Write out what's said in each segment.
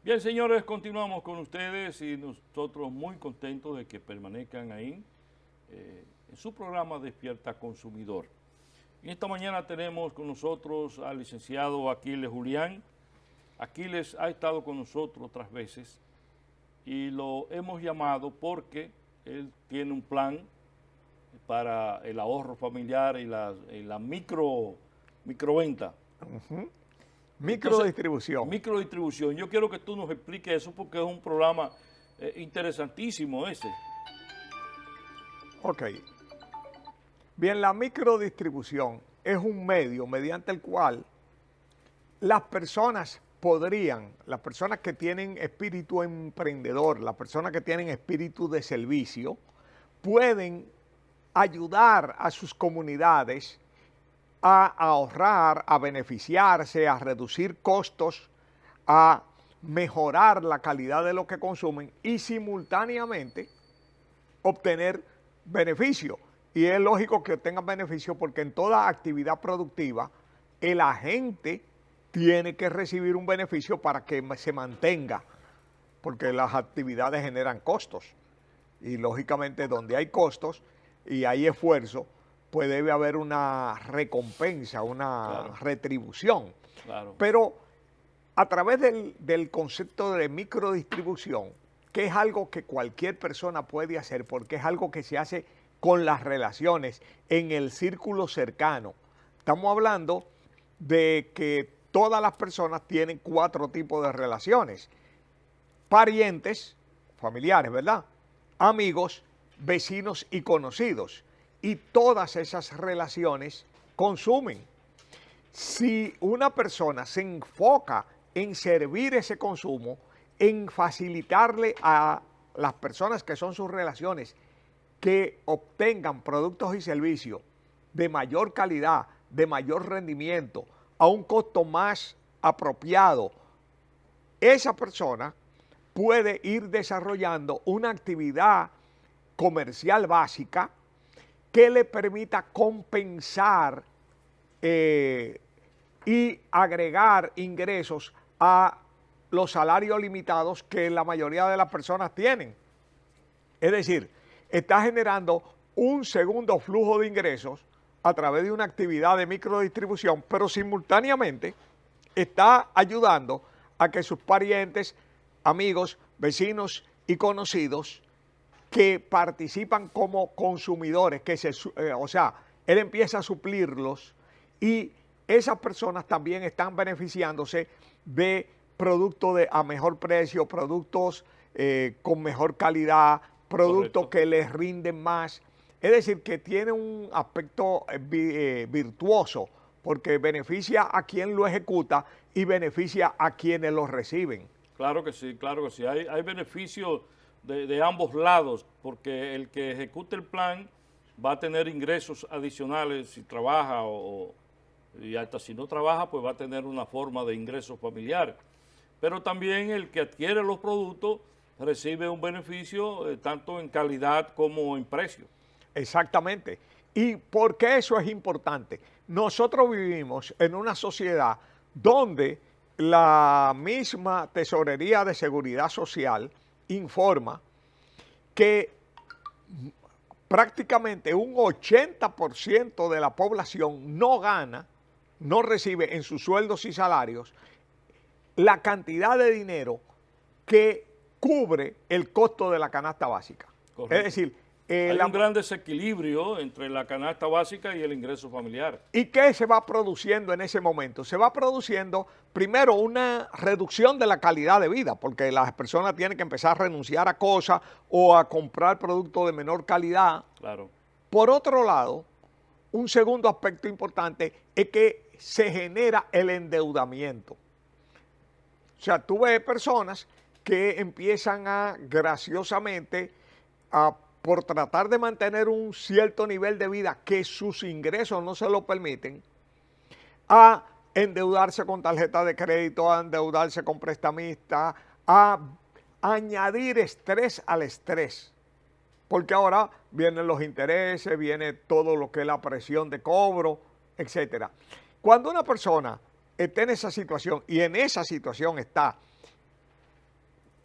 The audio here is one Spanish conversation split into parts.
Bien, señores, continuamos con ustedes y nosotros muy contentos de que permanezcan ahí en su programa Despierta Consumidor. Y esta mañana tenemos con nosotros al licenciado Aquiles Julián. Aquiles ha estado con nosotros otras veces y lo hemos llamado porque él tiene un plan para el ahorro familiar y la microventa. Microdistribución. Microdistribución. Yo quiero que tú nos expliques eso porque es un programa interesantísimo ese. Ok. Bien, la microdistribución es un medio mediante el cual las personas que tienen espíritu emprendedor, las personas que tienen espíritu de servicio, pueden ayudar a sus comunidades a ahorrar, a beneficiarse, a reducir costos, a mejorar la calidad de lo que consumen y simultáneamente obtener beneficio. Y es lógico que obtengan beneficio porque en toda actividad productiva el agente tiene que recibir un beneficio para que se mantenga, porque las actividades generan costos. Y lógicamente donde hay costos y hay esfuerzo, pues debe haber una recompensa, una retribución. Claro. Pero a través del concepto de microdistribución, que es algo que cualquier persona puede hacer, porque es algo que se hace con las relaciones, en el círculo cercano. Estamos hablando de que todas las personas tienen 4 tipos de relaciones. Parientes, familiares, ¿verdad? Amigos, vecinos y conocidos. Y todas esas relaciones consumen. Si una persona se enfoca en servir ese consumo, en facilitarle a las personas que son sus relaciones que obtengan productos y servicios de mayor calidad, de mayor rendimiento, a un costo más apropiado, esa persona puede ir desarrollando una actividad comercial básica que le permita compensar y agregar ingresos a los salarios limitados que la mayoría de las personas tienen. Es decir, está generando un segundo flujo de ingresos a través de una actividad de microdistribución, pero simultáneamente está ayudando a que sus parientes, amigos, vecinos y conocidos que participan como consumidores, o sea, él empieza a suplirlos y esas personas también están beneficiándose de productos a mejor precio, productos con mejor calidad, productos que les rinden más. Es decir, que tiene un aspecto virtuoso porque beneficia a quien lo ejecuta y beneficia a quienes lo reciben. Claro que sí, claro que sí. Hay beneficios de ambos lados, porque el que ejecute el plan va a tener ingresos adicionales si trabaja y hasta si no trabaja, pues va a tener una forma de ingreso familiar. Pero también el que adquiere los productos recibe un beneficio tanto en calidad como en precio. Exactamente. ¿Y por qué eso es importante? Nosotros vivimos en una sociedad donde la misma Tesorería de Seguridad Social informa que prácticamente un 80% de la población no recibe en sus sueldos y salarios la cantidad de dinero que cubre el costo de la canasta básica. Correcto. Es decir, hay un gran desequilibrio entre la canasta básica y el ingreso familiar. ¿Y qué se va produciendo en ese momento? Se va produciendo primero una reducción de la calidad de vida, porque las personas tienen que empezar a renunciar a cosas o a comprar productos de menor calidad. Claro. Por otro lado, un segundo aspecto importante es que se genera el endeudamiento. O sea, tú ves personas que empiezan graciosamente por tratar de mantener un cierto nivel de vida que sus ingresos no se lo permiten, a endeudarse con tarjeta de crédito, a endeudarse con prestamistas, a añadir estrés al estrés. Porque ahora vienen los intereses, viene todo lo que es la presión de cobro, etc. Cuando una persona está en esa situación, y en esa situación está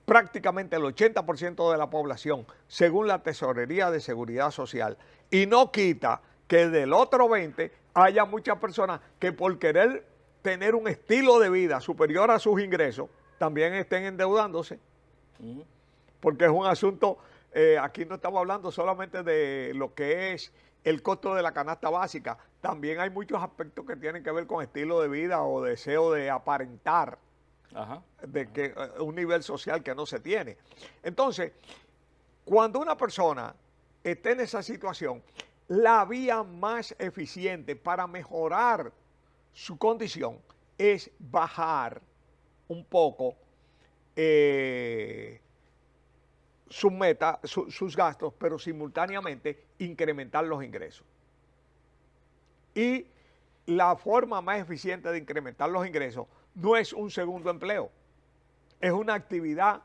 prácticamente el 80% de la población, según la Tesorería de Seguridad Social, y no quita que del otro 20 haya muchas personas que por querer tener un estilo de vida superior a sus ingresos, también estén endeudándose, porque es un asunto, aquí no estamos hablando solamente de lo que es el costo de la canasta básica, también hay muchos aspectos que tienen que ver con estilo de vida o deseo de aparentar de que un nivel social que no se tiene. Entonces, cuando una persona esté en esa situación, la vía más eficiente para mejorar su condición es bajar un poco sus gastos, pero simultáneamente incrementar los ingresos. Y la forma más eficiente de incrementar los ingresos no es un segundo empleo, es una actividad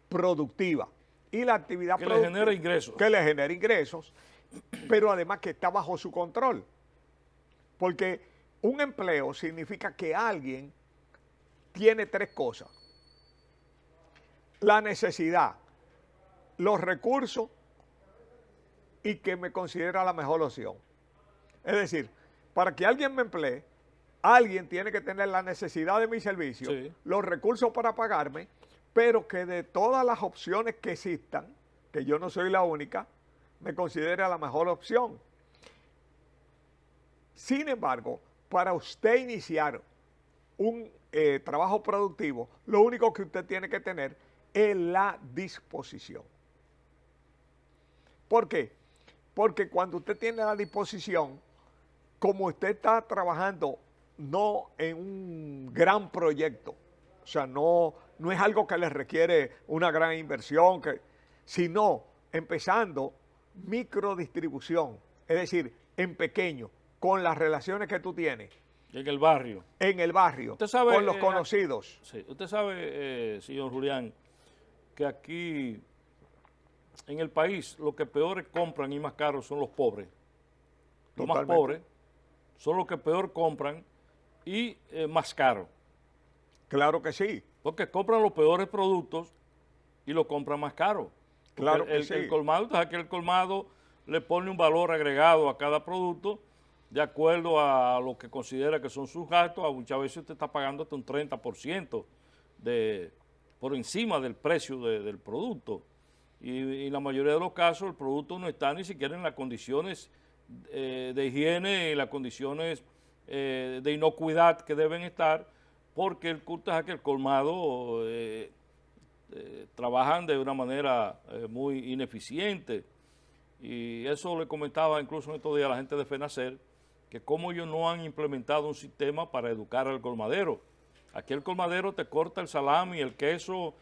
productiva. Y la actividad que le genera ingresos. Que le genera ingresos, pero además que está bajo su control. Porque un empleo significa que alguien tiene tres cosas: la necesidad, los recursos y que me considera la mejor opción. Es decir, para que alguien me emplee, alguien tiene que tener la necesidad de mi servicio, sí, los recursos para pagarme, pero que de todas las opciones que existan, que yo no soy la única, me considere la mejor opción. Sin embargo, para usted iniciar un trabajo productivo, lo único que usted tiene que tener es la disposición. ¿Por qué? Porque cuando usted tiene la disposición, como usted está trabajando no en un gran proyecto, o sea, no es algo que le requiere una gran inversión, sino empezando microdistribución, es decir, en pequeño, con las relaciones que tú tienes. En el barrio. En el barrio, usted sabe, con los conocidos. Sí, usted sabe, señor Julián, que aquí en el país lo que peores compran y más caros son los pobres. Los más pobres son los que peor compran y más caro. Claro que sí. Porque compran los peores productos y lo compran más caro. Claro que sí. El colmado, entonces aquí el colmado le pone un valor agregado a cada producto de acuerdo a lo que considera que son sus gastos. Muchas veces usted está pagando hasta un 30% por encima del precio del producto. Y en la mayoría de los casos el producto no está ni siquiera en las condiciones de higiene, en las condiciones de inocuidad que deben estar, porque el colmado trabajan de una manera muy ineficiente. Y eso le comentaba incluso en estos días a la gente de FENACER, que como ellos no han implementado un sistema para educar al colmadero. Aquí el colmadero te corta el salami, el queso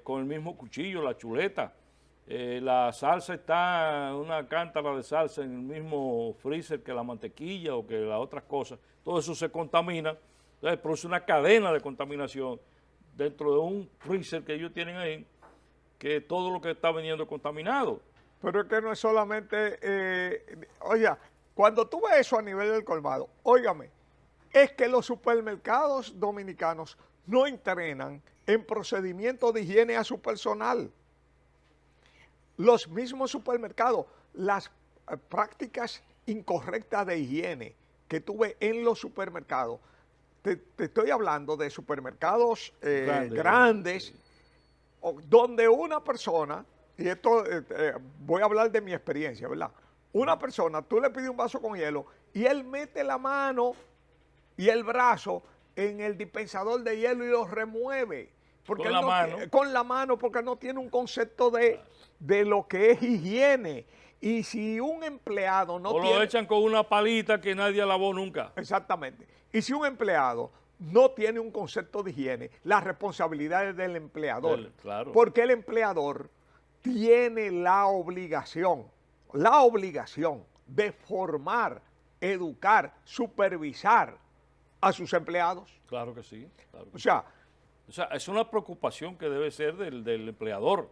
con el mismo cuchillo, la chuleta. La salsa está, una cántara de salsa en el mismo freezer que la mantequilla o que las otras cosas. Todo eso se contamina. Entonces produce una cadena de contaminación dentro de un freezer que ellos tienen ahí, que todo lo que está vendiendo es contaminado. Pero es que no es solamente, oiga, cuando tú ves eso a nivel del colmado, óigame, es que los supermercados dominicanos no entrenan en procedimientos de higiene a su personal. Los mismos supermercados, las prácticas incorrectas de higiene que tú ves en los supermercados, te estoy hablando de supermercados grandes, donde una persona, y esto voy a hablar de mi experiencia, ¿verdad? Una persona, tú le pides un vaso con hielo y él mete la mano y el brazo en el dispensador de hielo y lo remueve. Porque con la mano, porque no tiene un concepto de lo que es higiene. Y si un empleado no tiene... O lo echan con una palita que nadie lavó nunca. Exactamente. Y si un empleado no tiene un concepto de higiene, la responsabilidad es del empleador. Claro. Porque el empleador tiene la obligación de formar, educar, supervisar a sus empleados. Claro que sí. Claro que o sea, es una preocupación que debe ser del empleador.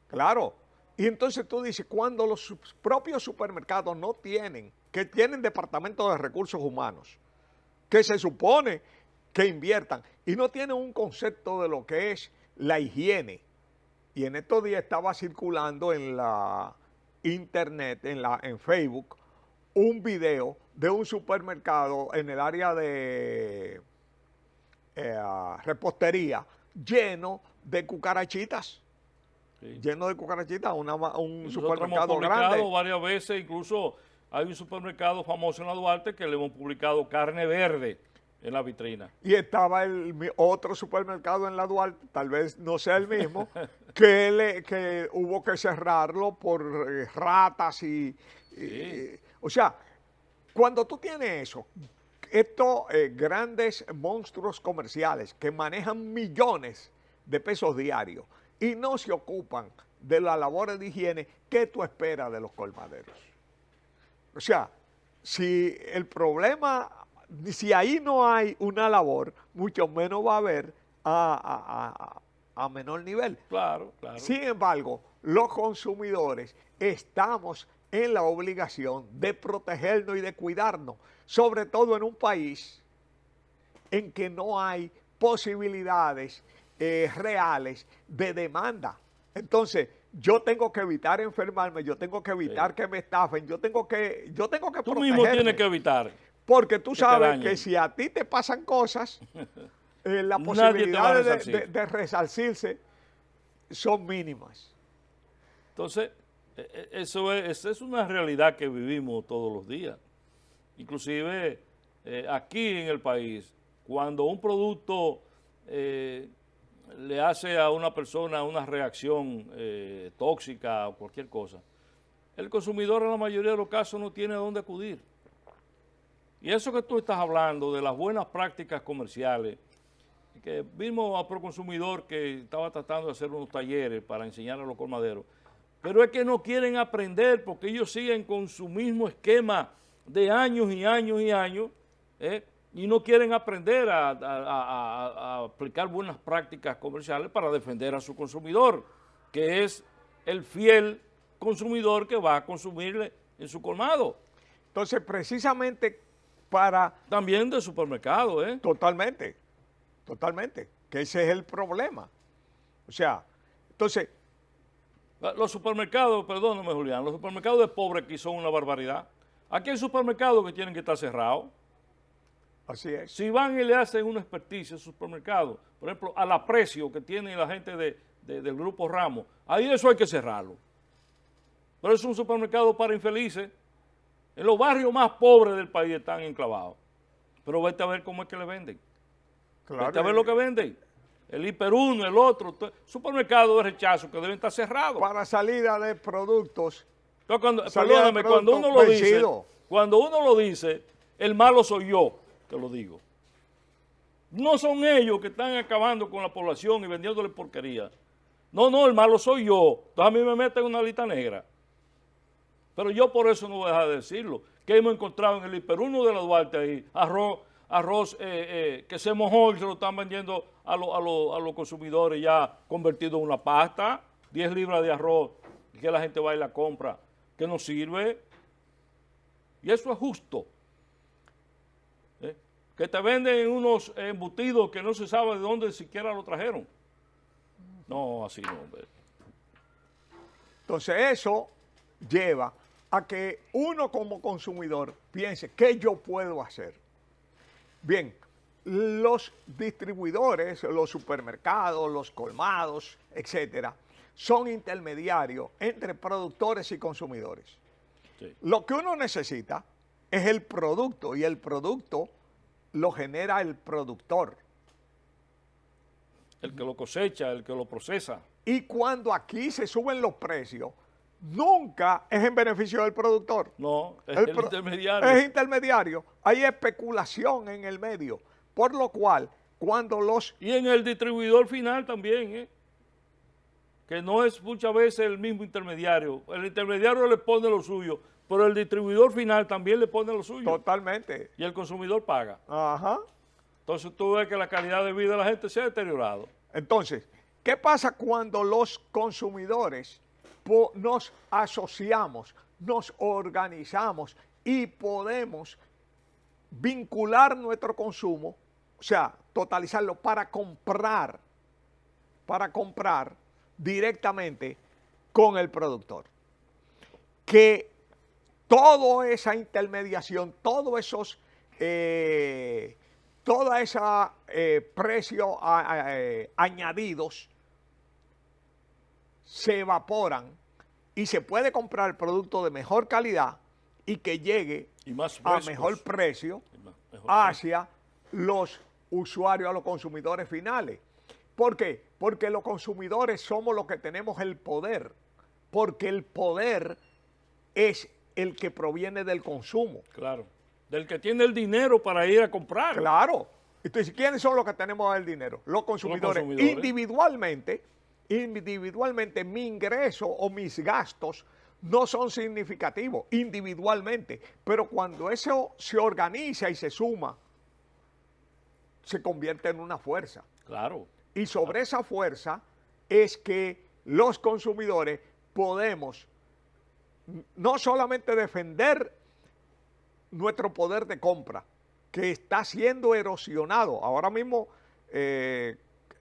Claro. Y entonces tú dices, cuando los propios supermercados no tienen, que tienen departamentos de recursos humanos, que se supone que inviertan, y no tienen un concepto de lo que es la higiene. Y en estos días estaba circulando en la internet, en Facebook, un video de un supermercado en el área de repostería lleno de cucarachitas. Sí. Lleno de cucarachitas, un Nosotros supermercado hemos publicado grande. varias veces, incluso hay un supermercado famoso en la Duarte que le hemos publicado carne verde en la vitrina. Y estaba otro supermercado en la Duarte, tal vez no sea el mismo, que hubo que cerrarlo por ratas o sea, cuando tú tienes eso, estos grandes monstruos comerciales que manejan millones de pesos diarios y no se ocupan de las labores de higiene, ¿qué tú esperas de los colmaderos? O sea, si el problema, si ahí no hay una labor, mucho menos va a haber a menor nivel. Claro, claro. Sin embargo, los consumidores estamos en la obligación de protegernos y de cuidarnos, sobre todo en un país en que no hay posibilidades reales de demanda. Entonces, yo tengo que evitar enfermarme, yo tengo que evitar que me estafen, yo tengo que Tú protegerme. mismo tienes que evitar. Porque tú que te sabes dañen. que si a ti te pasan cosas, las Nadie te va a posibilidades resarcir. de resarcirse son mínimas. Entonces, esa es una realidad que vivimos todos los días. Inclusive aquí en el país, cuando un producto le hace a una persona una reacción tóxica o cualquier cosa, el consumidor en la mayoría de los casos no tiene a dónde acudir. Y eso que tú estás hablando de las buenas prácticas comerciales, que vimos a Proconsumidor que estaba tratando de hacer unos talleres para enseñar a los colmaderos, pero es que no quieren aprender porque ellos siguen con su mismo esquema de años y años y años, y no quieren aprender a aplicar buenas prácticas comerciales para defender a su consumidor, que es el fiel consumidor que va a consumirle en su colmado. Entonces, precisamente para... También de supermercado, Totalmente, que ese es el problema. O sea, entonces... Los supermercados, perdóname Julián, los supermercados de pobres aquí son una barbaridad. Aquí hay supermercados que tienen que estar cerrados. Así es. Si van y le hacen una experticia a supermercados, por ejemplo, al aprecio que tiene la gente del Grupo Ramos, ahí eso hay que cerrarlo. Pero es un supermercado para infelices. En los barrios más pobres del país están enclavados. Pero vete a ver cómo es que le venden. Claro, vete a ver lo que venden. El Hiper 1, el otro, supermercados de rechazo que deben estar cerrados. para salida de productos. Entonces, Salida de perdóname, cuando producto uno lo dice, el malo soy yo, te lo digo. No son ellos que están acabando con la población y vendiéndole porquería. No, el malo soy yo. Entonces a mí me meten en una lista negra. Pero yo por eso no voy a dejar de decirlo. Que hemos encontrado en el Hiper 1 de la Duarte ahí, arroz que se mojó y se lo están vendiendo a los consumidores ya convertido en una pasta, 10 libras de arroz, que la gente va y la compra, que no sirve. Y eso es justo. Que te venden unos embutidos que no se sabe de dónde siquiera lo trajeron. No, así no, hombre. Entonces eso lleva a que uno como consumidor piense, ¿qué yo puedo hacer? Bien, los distribuidores, los supermercados, los colmados, etcétera, son intermediarios entre productores y consumidores. Sí. Lo que uno necesita es el producto y el producto lo genera el productor. El que lo cosecha, el que lo procesa. Y cuando aquí se suben los precios, nunca es en beneficio del productor. No, es el intermediario. Es intermediario. Hay especulación en el medio. Por lo cual, cuando los... Y en el distribuidor final también, que no es muchas veces el mismo intermediario. El intermediario le pone lo suyo, pero el distribuidor final también le pone lo suyo. Totalmente. Y el consumidor paga. Ajá. Entonces tú ves que la calidad de vida de la gente se ha deteriorado. Entonces, ¿qué pasa cuando los consumidores nos asociamos, nos organizamos y podemos vincular nuestro consumo, o sea, totalizarlo para comprar para comprar directamente con el productor. Que toda esa intermediación, todos esos, toda esa precios añadidos se evaporan y se puede comprar el producto de mejor calidad y que llegue a mejor precio hacia los usuarios, a los consumidores finales. ¿Por qué? Porque los consumidores somos los que tenemos el poder, porque el poder es el que proviene del consumo. Claro, del que tiene el dinero para ir a comprar. Claro. Entonces, ¿quiénes son los que tenemos el dinero? Los consumidores. Individualmente mi ingreso o mis gastos no son significativos, individualmente, pero cuando eso se organiza y se suma, se convierte en una fuerza. Claro. Y sobre esa fuerza es que los consumidores podemos no solamente defender nuestro poder de compra, que está siendo erosionado. Ahora mismo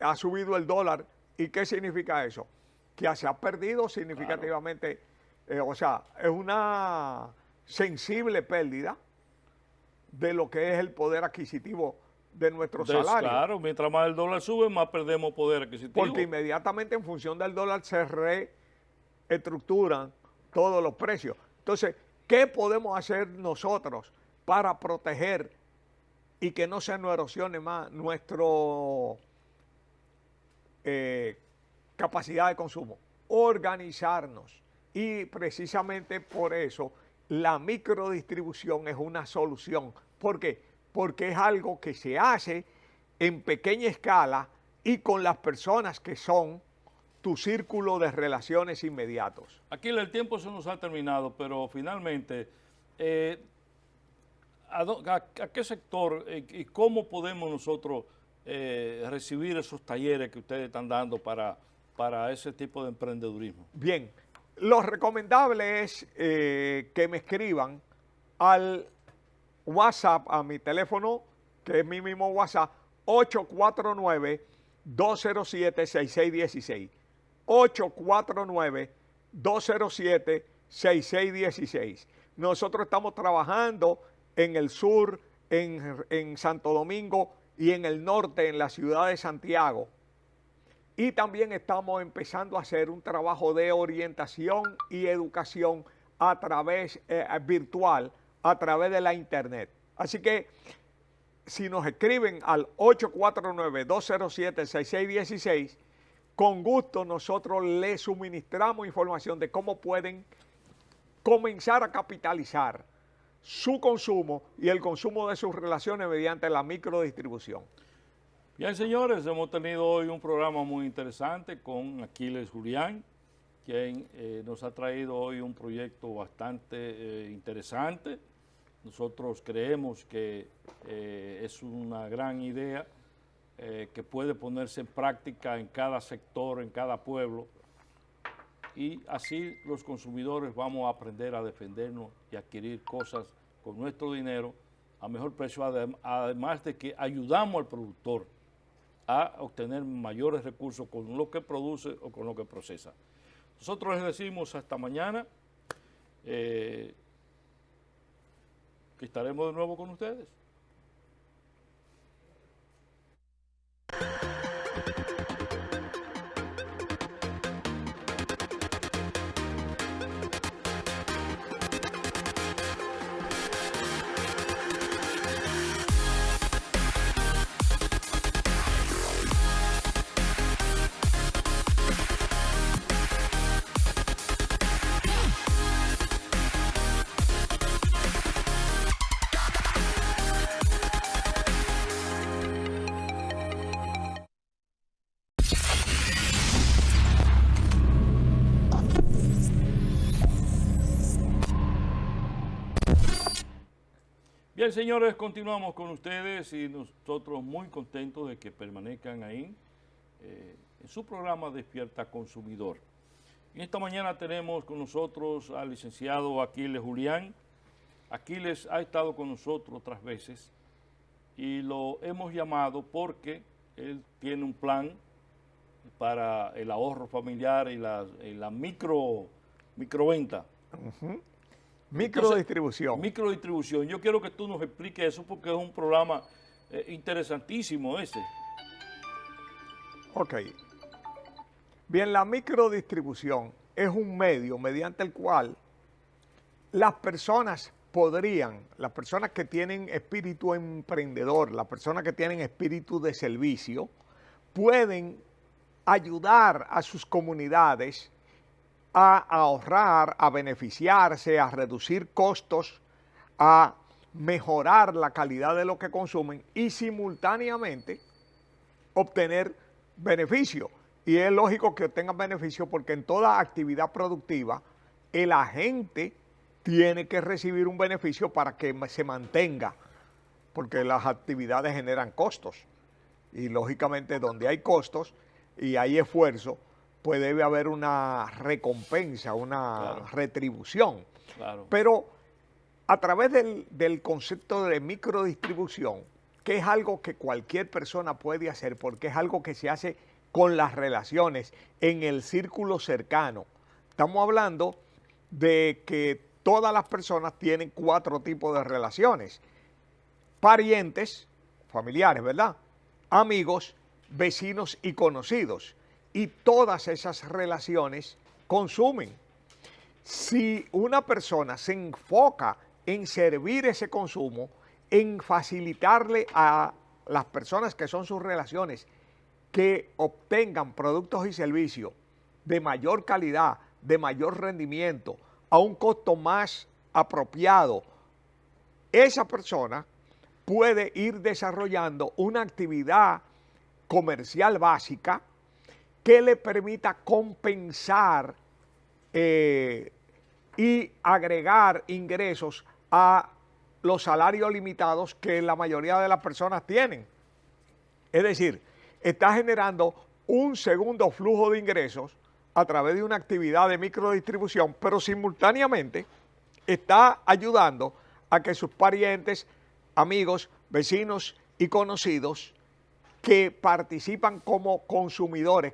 ha subido el dólar. ¿Y qué significa eso? Que se ha perdido significativamente, o sea, es una sensible pérdida de lo que es el poder adquisitivo de nuestro salario. Claro, mientras más el dólar sube, más perdemos poder adquisitivo. Porque inmediatamente en función del dólar se reestructuran todos los precios. Entonces, ¿qué podemos hacer nosotros para proteger y que no se nos erosione más nuestro capacidad de consumo? Organizarnos. Y precisamente por eso la microdistribución es una solución. ¿Por qué? Porque es algo que se hace en pequeña escala y con las personas que son tu círculo de relaciones inmediatos. Aquí el tiempo se nos ha terminado, pero finalmente, ¿a qué sector y cómo podemos nosotros recibir esos talleres que ustedes están dando para ese tipo de emprendedurismo? Bien, lo recomendable es que me escriban al WhatsApp, a mi teléfono, que es mi mismo WhatsApp, 849-207-6616. 849-207-6616. Nosotros estamos trabajando en el sur, en Santo Domingo y en el norte, en la ciudad de Santiago. Y también estamos empezando a hacer un trabajo de orientación y educación a través virtual, a través de la internet. Así que si nos escriben al 849-207-6616, con gusto nosotros les suministramos información de cómo pueden comenzar a capitalizar su consumo y el consumo de sus relaciones mediante la microdistribución. Bien, señores, hemos tenido hoy un programa muy interesante con Aquiles Julián, quien nos ha traído hoy un proyecto bastante interesante. Nosotros creemos que es una gran idea que puede ponerse en práctica en cada sector, en cada pueblo, y así los consumidores vamos a aprender a defendernos y adquirir cosas con nuestro dinero a mejor precio, además de que ayudamos al productor a obtener mayores recursos con lo que produce o con lo que procesa. Nosotros les decimos hasta mañana, que estaremos de nuevo con ustedes. Bien, señores, continuamos con ustedes y nosotros muy contentos de que permanezcan ahí en su programa Despierta Consumidor. En esta mañana tenemos con nosotros al licenciado Aquiles Julián. Aquiles ha estado con nosotros otras veces y lo hemos llamado porque él tiene un plan para el ahorro familiar y la microventa. Microdistribución. Microdistribución. Yo quiero que tú nos expliques eso porque es un programa interesantísimo ese. Ok. Bien, la microdistribución es un medio mediante el cual las personas que tienen espíritu emprendedor, las personas que tienen espíritu de servicio, pueden ayudar a sus comunidades a ahorrar, a beneficiarse, a reducir costos, a mejorar la calidad de lo que consumen y simultáneamente obtener beneficio. Y es lógico que obtengan beneficio porque en toda actividad productiva el agente tiene que recibir un beneficio para que se mantenga, porque las actividades generan costos. Y lógicamente donde hay costos y hay esfuerzo, pues debe haber una recompensa, una retribución. Claro. Pero a través del concepto de microdistribución, que es algo que cualquier persona puede hacer, porque es algo que se hace con las relaciones en el círculo cercano. Estamos hablando de que todas las personas tienen 4 tipos de relaciones: parientes, familiares, ¿verdad?, amigos, vecinos y conocidos. Y todas esas relaciones consumen. Si una persona se enfoca en servir ese consumo, en facilitarle a las personas que son sus relaciones que obtengan productos y servicios de mayor calidad, de mayor rendimiento, a un costo más apropiado, esa persona puede ir desarrollando una actividad comercial básica que le permita compensar y agregar ingresos a los salarios limitados que la mayoría de las personas tienen. Es decir, está generando un segundo flujo de ingresos a través de una actividad de microdistribución, pero simultáneamente está ayudando a que sus parientes, amigos, vecinos y conocidos que participan como consumidores,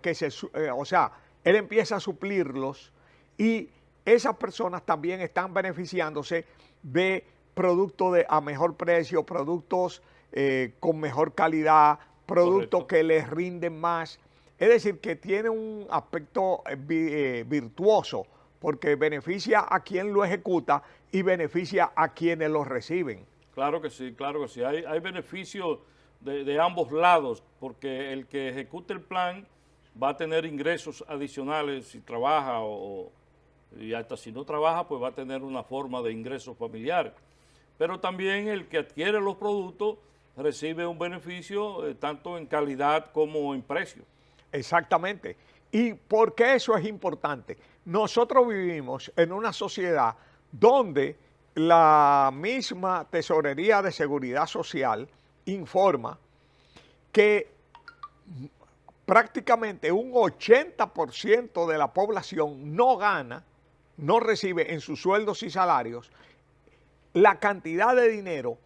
o sea, él empieza a suplirlos y esas personas también están beneficiándose de productos a mejor precio, productos con mejor calidad, productos que les rinden más. Es decir, que tiene un aspecto virtuoso porque beneficia a quien lo ejecuta y beneficia a quienes lo reciben. Claro que sí, claro que sí. Hay beneficios de ambos lados, porque el que ejecute el plan va a tener ingresos adicionales si trabaja y hasta si no trabaja, pues va a tener una forma de ingreso familiar. Pero también el que adquiere los productos recibe un beneficio tanto en calidad como en precio. Exactamente. ¿Y por qué eso es importante? Nosotros vivimos en una sociedad donde la misma Tesorería de Seguridad Social informa que prácticamente un 80% de la población no recibe en sus sueldos y salarios la cantidad de dinero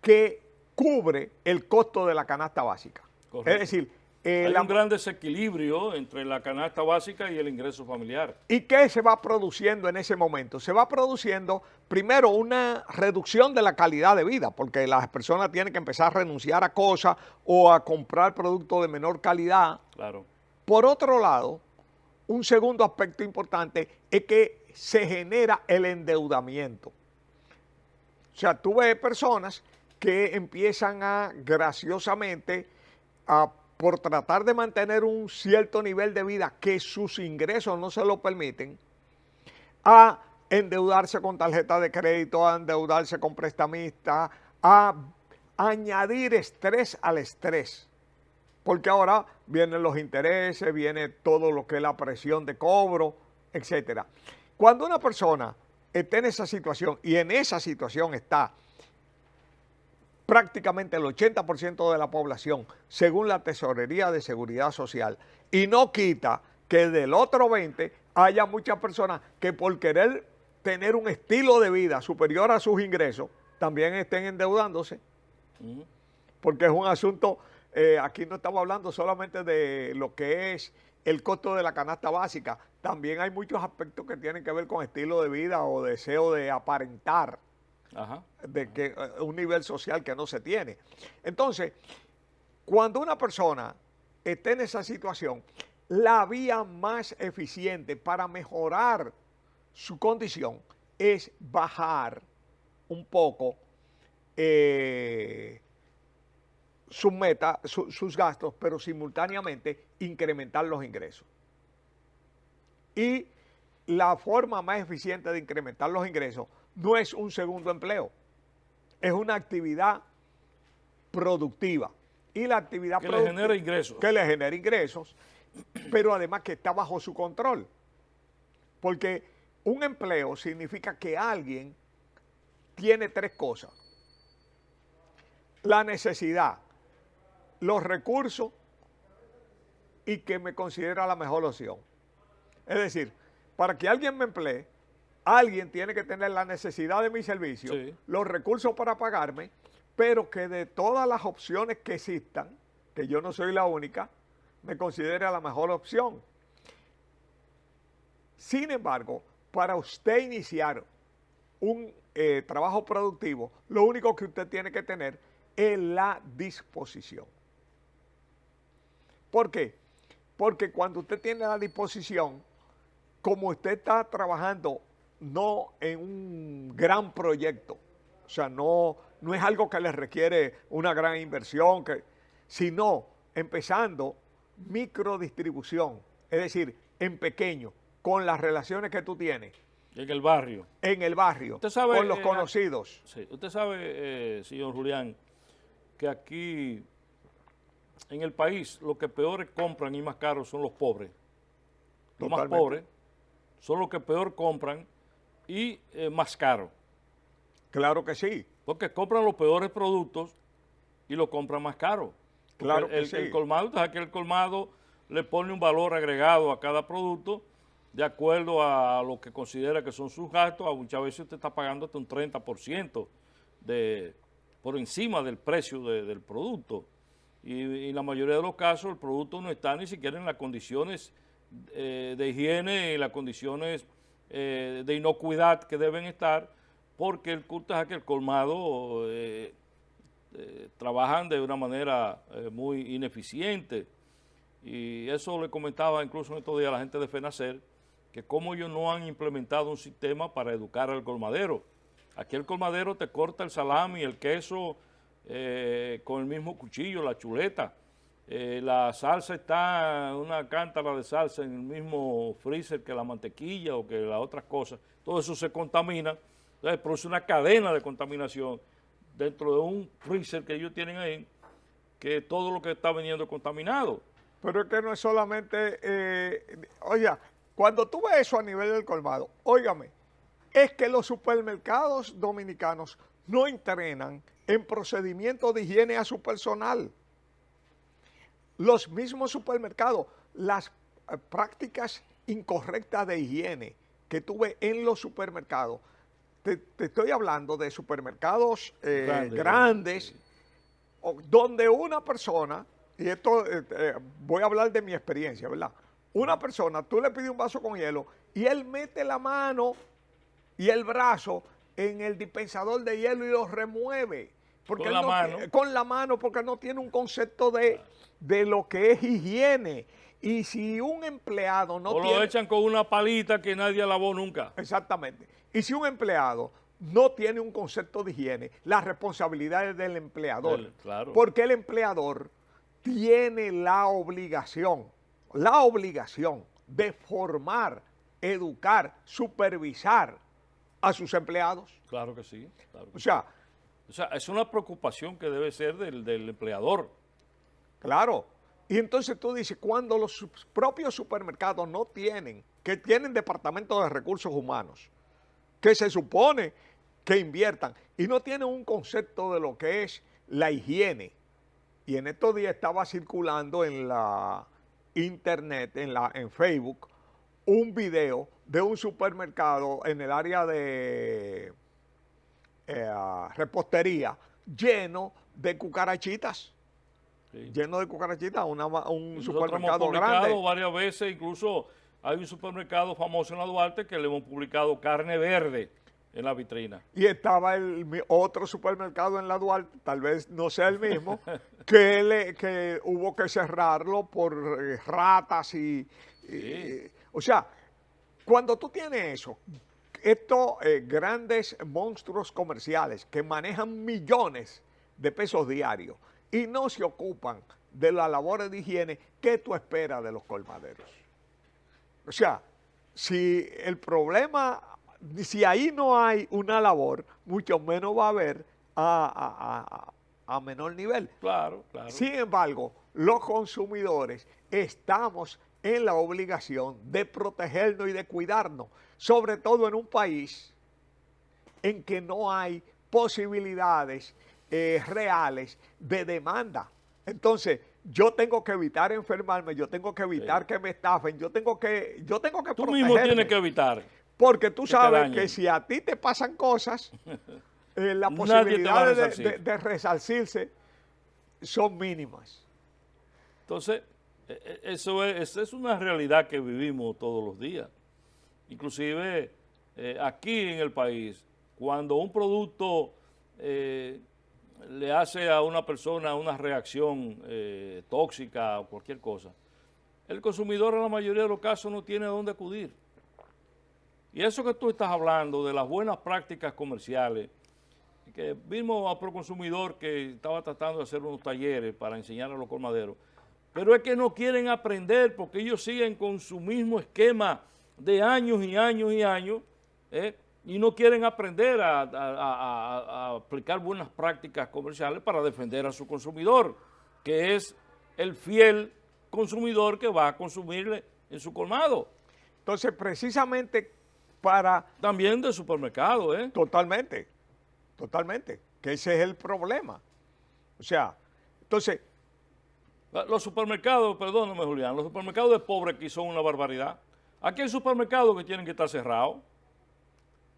que cubre el costo de la canasta básica. Correcto. Es decir, hay un gran desequilibrio entre la canasta básica y el ingreso familiar. ¿Y qué se va produciendo en ese momento? Se va produciendo primero una reducción de la calidad de vida, porque las personas tienen que empezar a renunciar a cosas o a comprar productos de menor calidad. Claro. Por otro lado, un segundo aspecto importante es que se genera el endeudamiento. O sea, tú ves personas que empiezan graciosamente por tratar de mantener un cierto nivel de vida que sus ingresos no se lo permiten, a endeudarse con tarjeta de crédito, a endeudarse con prestamistas, a añadir estrés al estrés. Porque ahora vienen los intereses, viene todo lo que es la presión de cobro, etc. Cuando una persona está en esa situación, y en esa situación está prácticamente el 80% de la población, según la Tesorería de Seguridad Social, y no quita que del otro 20% haya muchas personas que por querer tener un estilo de vida superior a sus ingresos, también estén endeudándose, porque es un asunto aquí no estamos hablando solamente de lo que es el costo de la canasta básica, también hay muchos aspectos que tienen que ver con estilo de vida o deseo de aparentar Ajá. de que un nivel social que no se tiene. Entonces, cuando una persona esté en esa situación, la vía más eficiente para mejorar su condición es bajar un poco sus gastos, pero simultáneamente incrementar los ingresos. Y la forma más eficiente de incrementar los ingresos no es un segundo empleo, es una actividad productiva. Y la actividad que le genera ingresos. Que le genera ingresos, pero además que está bajo su control. Porque un empleo significa que alguien tiene tres cosas: la necesidad, los recursos y que me considera la mejor opción. Es decir, para que alguien me emplee, alguien tiene que tener la necesidad de mi servicio, Sí. los recursos para pagarme, pero que de todas las opciones que existan, que yo no soy la única, me considere la mejor opción. Sin embargo, para usted iniciar un trabajo productivo, lo único que usted tiene que tener es la disposición. ¿Por qué? Porque cuando usted tiene la disposición, como usted está trabajando no en un gran proyecto, o sea, no es algo que le requiere una gran inversión, sino empezando microdistribución, es decir, en pequeño, con las relaciones que tú tienes. En el barrio. En el barrio, Usted sabe, con los conocidos. Sí, usted sabe, señor Julián, que aquí en el país lo que peores compran y más caros son los pobres. Los más pobres son los que peor compran y más caro. Claro que sí. Porque compran los peores productos y lo compran más caro. Claro que el, sí. el colmado, entonces aquí el colmado le pone un valor agregado a cada producto de acuerdo a lo que considera que son sus gastos. Muchas veces usted está pagando hasta un 30% por encima del precio del producto. Y en la mayoría de los casos el producto no está ni siquiera en las condiciones de higiene, en las condiciones de inocuidad que deben estar, porque el colmado trabajan de una manera muy ineficiente. Y eso le comentaba incluso en estos días a la gente de FENACER, que como ellos no han implementado un sistema para educar al colmadero. Aquí el colmadero te corta el salami, el queso con el mismo cuchillo, la chuleta. La salsa está, una cántara de salsa en el mismo freezer que la mantequilla o que las otras cosas. Todo eso se contamina. Entonces produce una cadena de contaminación dentro de un freezer que ellos tienen ahí, que todo lo que está vendiendo es contaminado. Pero es que no es solamente, oiga, cuando tú ves eso a nivel del colmado, óigame, es que los supermercados dominicanos no entrenan en procedimientos de higiene a su personal. Los mismos supermercados, las prácticas incorrectas de higiene que tú ves en los supermercados, te estoy hablando de supermercados grandes, sí, donde una persona, y esto voy a hablar de mi experiencia, ¿verdad? Una persona, tú le pides un vaso con hielo y él mete la mano y el brazo en el dispensador de hielo y lo remueve. Porque con la mano. Con la mano, porque no tiene un concepto de lo que es higiene. Y si un empleado no tiene... O lo echan con una palita que nadie lavó nunca. Exactamente. Y si un empleado no tiene un concepto de higiene, la responsabilidad es del empleador. Claro. Porque el empleador tiene la obligación de formar, educar, supervisar a sus empleados. Claro que sí. Claro que o sea, es una preocupación que debe ser del empleador. Claro. Y entonces tú dices, cuando los propios supermercados no tienen, que tienen departamentos de recursos humanos, que se supone que inviertan, y no tienen un concepto de lo que es la higiene. Y en estos días estaba circulando en la internet, en Facebook, un video de un supermercado en el área de repostería lleno de cucarachitas. Sí. lleno de cucarachitas, un Nosotros supermercado hemos publicado grande. varias veces, incluso hay un supermercado famoso en la Duarte que le hemos publicado carne verde en la vitrina. Y estaba otro supermercado en la Duarte, tal vez no sea el mismo, que hubo que cerrarlo por ratas Sí, o sea, cuando tú tienes eso, estos grandes monstruos comerciales que manejan millones de pesos diarios y no se ocupan de las labores de higiene, ¿qué tú esperas de los colmaderos? O sea, si el problema, si ahí no hay una labor, mucho menos va a haber a menor nivel. claro, claro. Sin embargo, los consumidores estamos en la obligación de protegernos y de cuidarnos, sobre todo en un país en que no hay posibilidades reales de demanda. Entonces, yo tengo que evitar enfermarme, yo tengo que evitar Sí. que me estafen, yo tengo que Tú mismo tienes protegerme. que evitar Porque tú que te sabes que dañen. si a ti te pasan cosas, las Nadie te va a posibilidades resarcir. de resarcirse son mínimas. Entonces, esa es una realidad que vivimos todos los días. Inclusive aquí en el país, cuando un producto le hace a una persona una reacción tóxica o cualquier cosa, el consumidor en la mayoría de los casos no tiene a dónde acudir. Y eso que tú estás hablando de las buenas prácticas comerciales, que vimos a Proconsumidor que estaba tratando de hacer unos talleres para enseñar a los colmaderos, pero es que no quieren aprender porque ellos siguen con su mismo esquema de años y años y años, y no quieren aprender a aplicar buenas prácticas comerciales para defender a su consumidor, que es el fiel consumidor que va a consumirle en su colmado. Entonces, precisamente para... También de supermercado, Totalmente, totalmente, que ese es el problema. O sea, entonces, Los supermercados, perdóname Julián, los supermercados de pobres aquí son una barbaridad. Aquí hay supermercados que tienen que estar cerrados.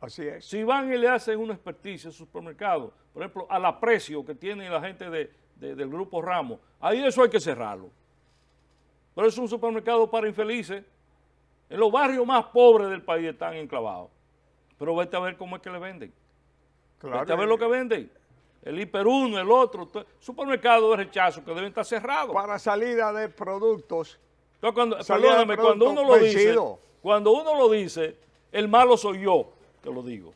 así es. Si van y le hacen una experticia a supermercados, por ejemplo, al aprecio que tiene la gente del Grupo Ramos, ahí eso hay que cerrarlo. Pero es un supermercado para infelices. En los barrios más pobres del país están enclavados. Pero vete a ver cómo es que le venden. Claro, Vete a ver lo que venden. El Hiper 1, el otro, supermercados de rechazo que deben estar cerrados. para salida de productos. Entonces, Salida de perdóname, cuando producto uno lo dice, vencido. el malo soy yo, te lo digo.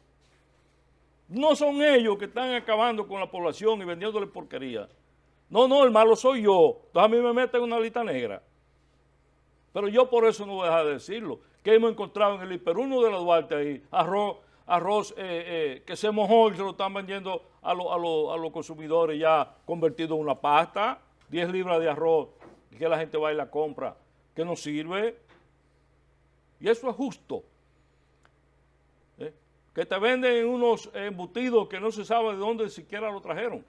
No son ellos que están acabando con la población y vendiéndole porquería. No, el malo soy yo. Entonces a mí me meten en una lista negra. Pero yo por eso no voy a dejar de decirlo. Que hemos encontrado en el Hiper 1 de la Duarte ahí, arroz que se mojó y se lo están vendiendo a los consumidores ya convertido en una pasta, 10 libras de arroz, que la gente va y la compra, que no sirve. Y eso es justo. Que te venden unos embutidos que no se sabe de dónde siquiera lo trajeron.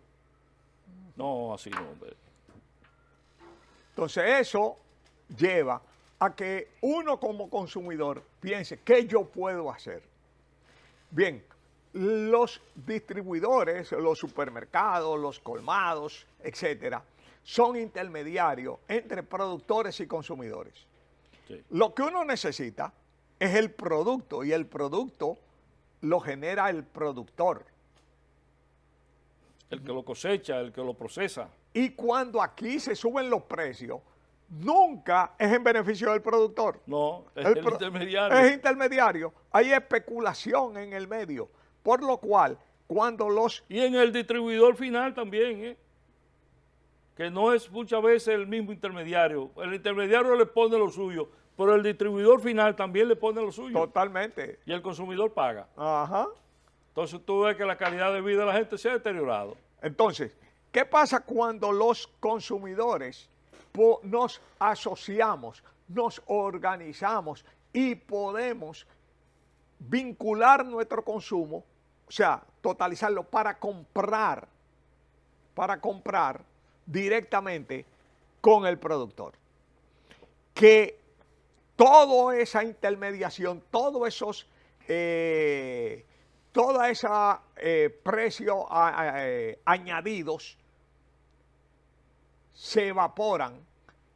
No, así no, hombre. Entonces eso lleva a que uno como consumidor piense, ¿qué yo puedo hacer? Bien, los distribuidores, los supermercados, los colmados, etcétera, son intermediarios entre productores y consumidores. Sí. Lo que uno necesita es el producto y el producto lo genera el productor. El que lo cosecha, el que lo procesa. Y cuando aquí se suben los precios, nunca es en beneficio del productor. No, es el intermediario. Es intermediario. Hay especulación en el medio. Por lo cual, cuando los... Y en el distribuidor final también, que no es muchas veces el mismo intermediario. El intermediario le pone lo suyo, pero el distribuidor final también le pone lo suyo. Totalmente. Y el consumidor paga. Ajá. Entonces tú ves que la calidad de vida de la gente se ha deteriorado. Entonces, ¿qué pasa cuando los consumidores nos asociamos, nos organizamos y podemos vincular nuestro consumo, o sea, totalizarlo para comprar directamente con el productor? Que toda esa intermediación, todos esos, toda esa precios añadidos se evaporan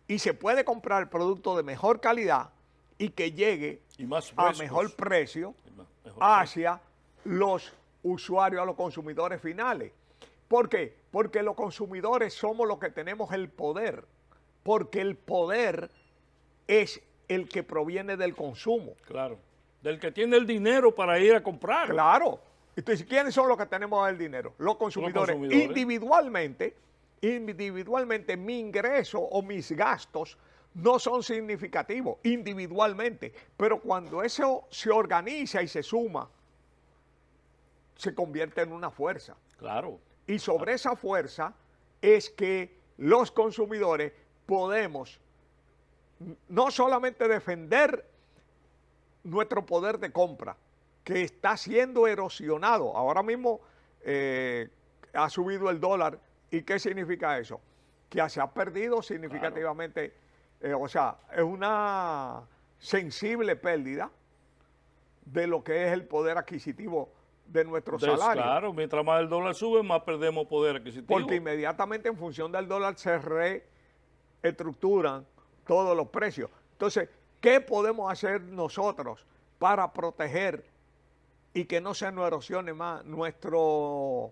y se puede comprar producto de mejor calidad y que llegue Y más a frescos. mejor precio Mejor hacia los usuarios, a los consumidores finales. ¿Por qué? Porque los consumidores somos los que tenemos el poder, porque el poder es el que proviene del consumo. Claro. Del que tiene el dinero para ir a comprar. Claro. Entonces, ¿quiénes son los que tenemos el dinero? Los consumidores. Individualmente, mi ingreso o mis gastos no son significativos, individualmente. Pero cuando eso se organiza y se suma, se convierte en una fuerza. Claro. Y sobre esa fuerza es que los consumidores podemos no solamente defender nuestro poder de compra, que está siendo erosionado. Ahora mismo ha subido el dólar. ¿Y qué significa eso? Que se ha perdido significativamente, o sea, es una sensible pérdida de lo que es el poder adquisitivo de nuestro salario. Claro, mientras más el dólar sube, más perdemos poder adquisitivo. Porque inmediatamente en función del dólar se reestructuran todos los precios. Entonces, ¿qué podemos hacer nosotros para proteger y que no se nos erosione más nuestro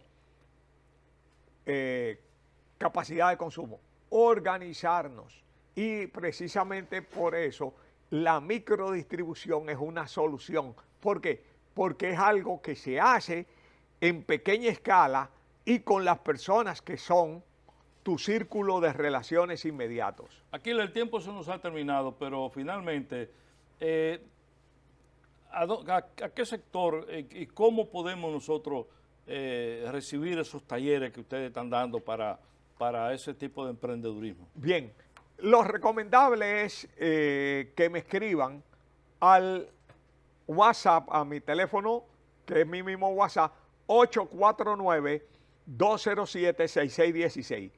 capacidad de consumo? Organizarnos. Y precisamente por eso la microdistribución es una solución. ¿Por qué? Porque es algo que se hace en pequeña escala y con las personas que son tu círculo de relaciones inmediatos. Aquí el tiempo se nos ha terminado, pero finalmente, ¿a qué sector y cómo podemos nosotros recibir esos talleres que ustedes están dando para ese tipo de emprendedurismo? Bien, lo recomendable es que me escriban al WhatsApp, a mi teléfono, que es mi mismo WhatsApp, 849-207-6616.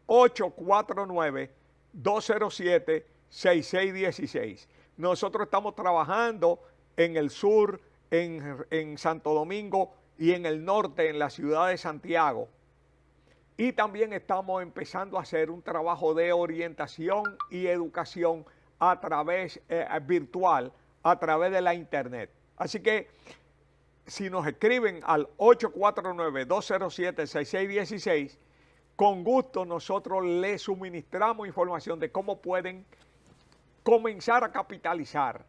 849-207-6616. Nosotros estamos trabajando en el sur, en Santo Domingo y en el norte, en la ciudad de Santiago. Y también estamos empezando a hacer un trabajo de orientación y educación a través virtual, a través de la internet. Así que si nos escriben al 849-207-6616, con gusto nosotros les suministramos información de cómo pueden comenzar a capitalizar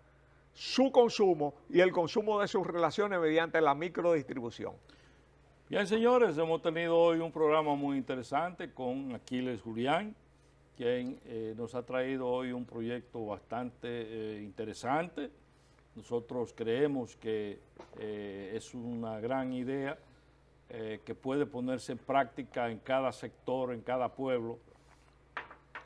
su consumo y el consumo de sus relaciones mediante la microdistribución. Bien, señores, hemos tenido hoy un programa muy interesante con Aquiles Julián, quien nos ha traído hoy un proyecto bastante interesante. Nosotros creemos que es una gran idea que puede ponerse en práctica en cada sector, en cada pueblo,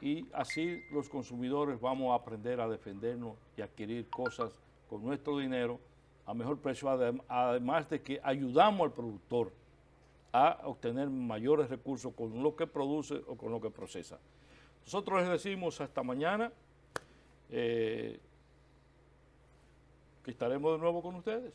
y así los consumidores vamos a aprender a defendernos y adquirir cosas con nuestro dinero a mejor precio, además de que ayudamos al productor a obtener mayores recursos con lo que produce o con lo que procesa. Nosotros les decimos hasta mañana, que estaremos de nuevo con ustedes.